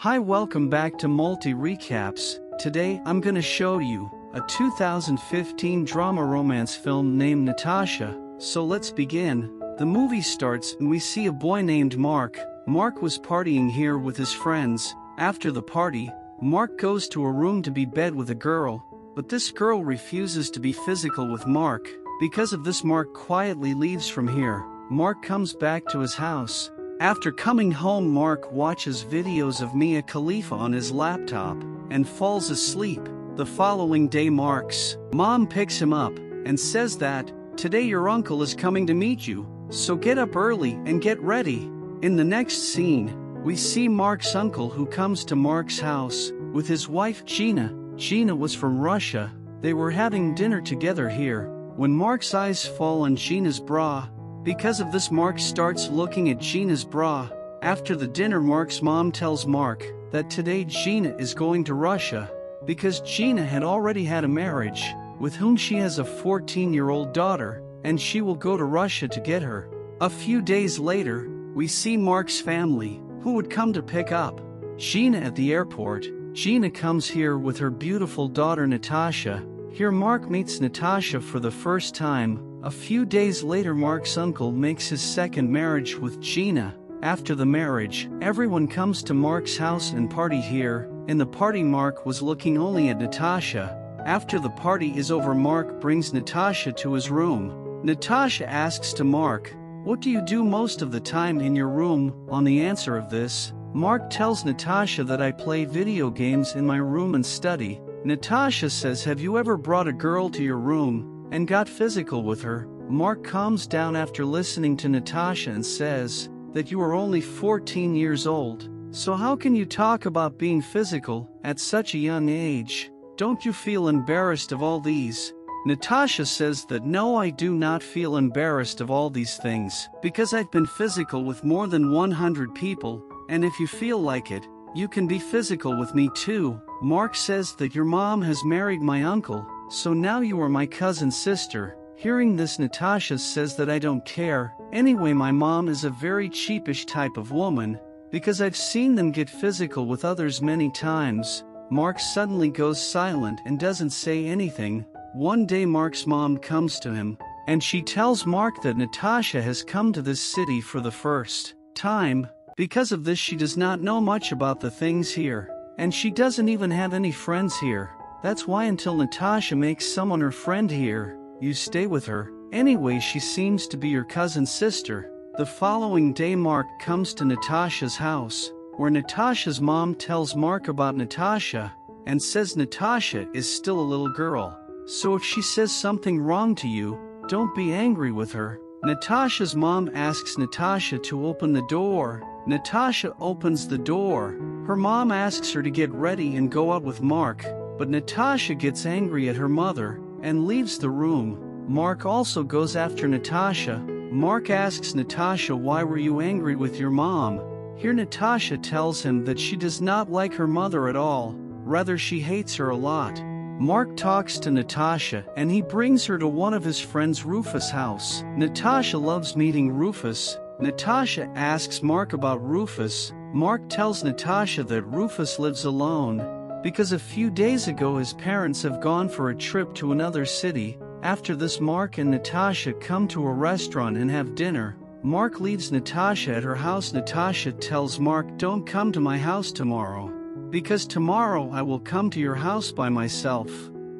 Hi, welcome back to Multi Recaps. Today I'm gonna show you a 2015 drama romance film named Natasha. So let's begin. The movie starts and we see a boy named Mark. Mark was partying here with his friends. After the party, Mark goes to a room to be bed with a girl, but this girl refuses to be physical with Mark. Because of this, Mark quietly leaves from here. Mark comes back to his house. After coming home, Mark watches videos of Mia Khalifa on his laptop and falls asleep. The following day, Mark's mom picks him up and says that, "Today your uncle is coming to meet you, so get up early and get ready." In the next scene, we see Mark's uncle who comes to Mark's house with his wife Gina. Gina was from Russia. They were having dinner together here when Mark's eyes fall on Gina's bra. Because of this, Mark starts looking at Gina's bra. After the dinner, Mark's mom tells Mark that today Gina is going to Russia because Gina had already had a marriage with whom she has a 14-year-old daughter, and she will go to Russia to get her. A few days later, we see Mark's family who would come to pick up Gina at the airport. Gina comes here with her beautiful daughter Natasha. Here Mark meets Natasha for the first time. A few days later, Mark's uncle makes his second marriage with Gina. After the marriage, everyone comes to Mark's house and party here. In the party, Mark was looking only at Natasha. After the party is over, Mark brings Natasha to his room. Natasha asks to Mark, "What do you do most of the time in your room?" On the answer of this, Mark tells Natasha that I play video games in my room and study. Natasha says, "Have you ever brought a girl to your room and got physical with her?" Mark calms down after listening to Natasha and says that you are only 14 years old. So how can you talk about being physical at such a young age? Don't you feel embarrassed of all these? Natasha says that no, I do not feel embarrassed of all these things because I've been physical with more than 100 people, and if you feel like it, you can be physical with me too. Mark says that your mom has married my uncle, so now you are my cousin's sister. Hearing this, Natasha says that I don't care. Anyway, my mom is a very cheapish type of woman because I've seen them get physical with others many times. Mark suddenly goes silent and doesn't say anything. One day Mark's mom comes to him and she tells Mark that Natasha has come to this city for the first time. Because of this, she does not know much about the things here, and she doesn't even have any friends here. That's why until Natasha makes someone her friend here, you stay with her. Anyway, she seems to be your cousin's sister. The following day, Mark comes to Natasha's house, where Natasha's mom tells Mark about Natasha and says Natasha is still a little girl. So if she says something wrong to you, don't be angry with her. Natasha's mom asks Natasha to open the door. Natasha opens the door. Her mom asks her to get ready and go out with Mark, but Natasha gets angry at her mother and leaves the room. Mark also goes after Natasha. Mark asks Natasha, "Why were you angry with your mom?" Here Natasha tells him that she does not like her mother at all, rather she hates her a lot. Mark talks to Natasha and he brings her to one of his friends Rufus' house. Natasha loves meeting Rufus. Natasha asks Mark about Rufus. Mark tells Natasha that Rufus lives alone because a few days ago his parents have gone for a trip to another city. After this, Mark and Natasha come to a restaurant and have dinner. Mark leaves Natasha at her house. Natasha tells Mark, "Don't come to my house tomorrow, because tomorrow I will come to your house by myself."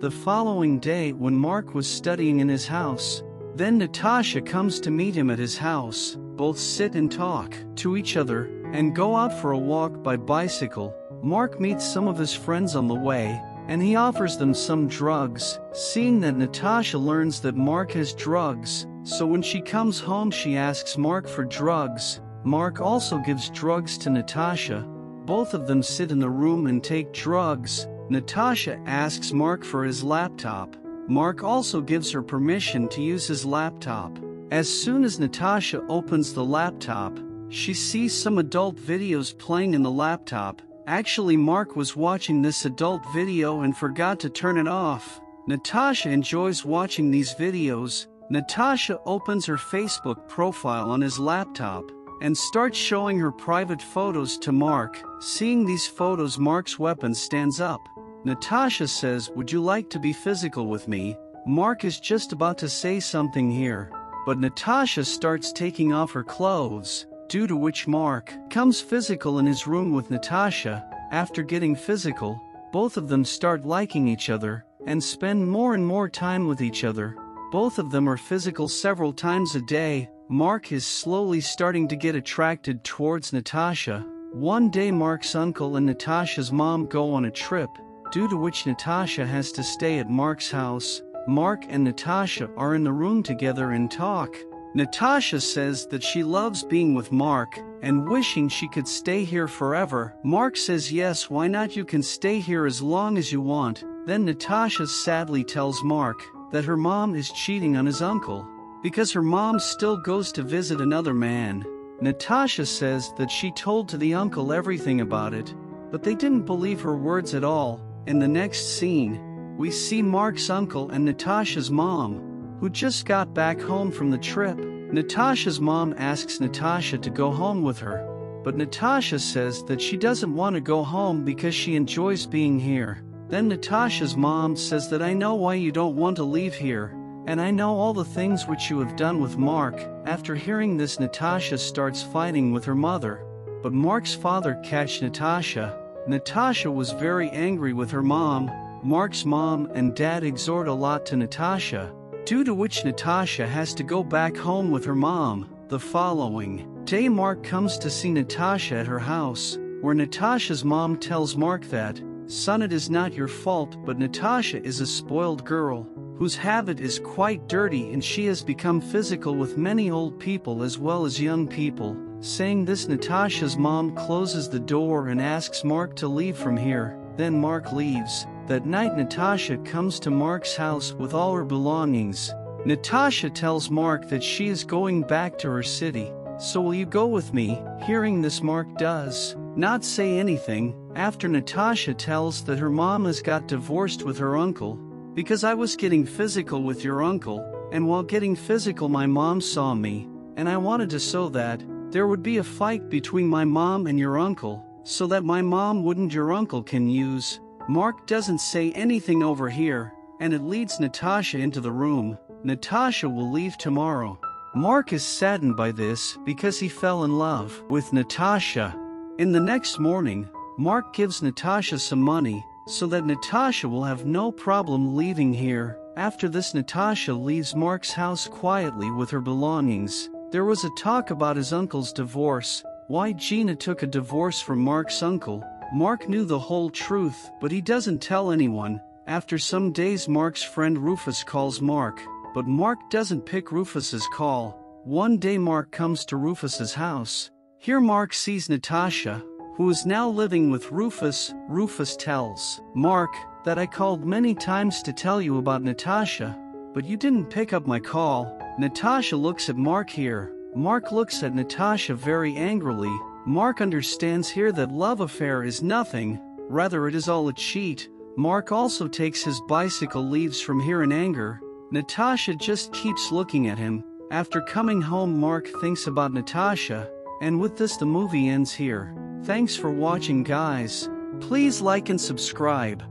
The following day, when Mark was studying in his house, then Natasha comes to meet him at his house. Both sit and talk to each other and go out for a walk by bicycle. Mark meets some of his friends on the way, and he offers them some drugs. Seeing that, Natasha learns that Mark has drugs, so when she comes home she asks Mark for drugs. Mark also gives drugs to Natasha. Both of them sit in the room and take drugs. Natasha asks Mark for his laptop. Mark also gives her permission to use his laptop. As soon as Natasha opens the laptop, she sees some adult videos playing in the laptop. Actually, Mark was watching this adult video and forgot to turn it off. Natasha enjoys watching these videos. Natasha opens her Facebook profile on his laptop and starts showing her private photos to Mark. Seeing these photos, Mark's weapon stands up. Natasha says, "Would you like to be physical with me?" Mark is just about to say something here, but Natasha starts taking off her clothes, due to which Mark becomes physical in his room with Natasha. After getting physical, both of them start liking each other and spend more and more time with each other. Both of them are physical several times a day. Mark is slowly starting to get attracted towards Natasha. One day Mark's uncle and Natasha's mom go on a trip, due to which Natasha has to stay at Mark's house. Mark and Natasha are in the room together and talk. Natasha says that she loves being with Mark and wishing she could stay here forever. Mark says, "Yes, why not? You can stay here as long as you want." Then Natasha sadly tells Mark that her mom is cheating on his uncle because her mom still goes to visit another man. Natasha says that she told to the uncle everything about it, but they didn't believe her words at all. In the next scene, we see Mark's uncle and Natasha's mom, who just got back home from the trip. Natasha's mom asks Natasha to go home with her, but Natasha says that she doesn't want to go home because she enjoys being here. Then Natasha's mom says that, "I know why you don't want to leave here, and I know all the things which you have done with Mark." After hearing this, Natasha starts fighting with her mother, but Mark's father catches Natasha. Natasha was very angry with her mom. Mark's mom and dad exhort a lot to Natasha, due to which Natasha has to go back home with her mom. The following day, Mark comes to see Natasha at her house, where Natasha's mom tells Mark that, "Son, it is not your fault, but Natasha is a spoiled girl, whose habit is quite dirty, and she has become physical with many old people as well as young people." Saying this, Natasha's mom closes the door and asks Mark to leave from here. Then Mark leaves. That night, Natasha comes to Mark's house with all her belongings. Natasha tells Mark that she is going back to her city. "So will you go with me?" Hearing this, Mark does not say anything. After Natasha tells that her mom has got divorced with her uncle, "Because I was getting physical with your uncle, and while getting physical my mom saw me, and I wanted to so that there would be a fight between my mom and your uncle, so that my mom wouldn't your uncle can use." Mark doesn't say anything over here, and it leads Natasha into the room. Natasha will leave tomorrow. Mark is saddened by this because he fell in love with Natasha. In the next morning, Mark gives Natasha some money so that Natasha will have no problem leaving here. After this, Natasha leaves Mark's house quietly with her belongings. There was a talk about his uncle's divorce, why Gina took a divorce from Mark's uncle. Mark knew the whole truth, but he doesn't tell anyone. After some days, Mark's friend Rufus calls Mark, but Mark doesn't pick Rufus's call. One day Mark comes to Rufus's house. Here Mark sees Natasha, who is now living with Rufus. Rufus tells Mark that, "I called many times to tell you about Natasha, but you didn't pick up my call." Natasha looks at Mark here. Mark looks at Natasha very angrily. Mark understands here that love affair is nothing, rather it is all a cheat. Mark also takes his bicycle, leaves from here in anger. Natasha just keeps looking at him. After coming home, Mark thinks about Natasha, and with this the movie ends here. Thanks for watching, guys. Please like and subscribe.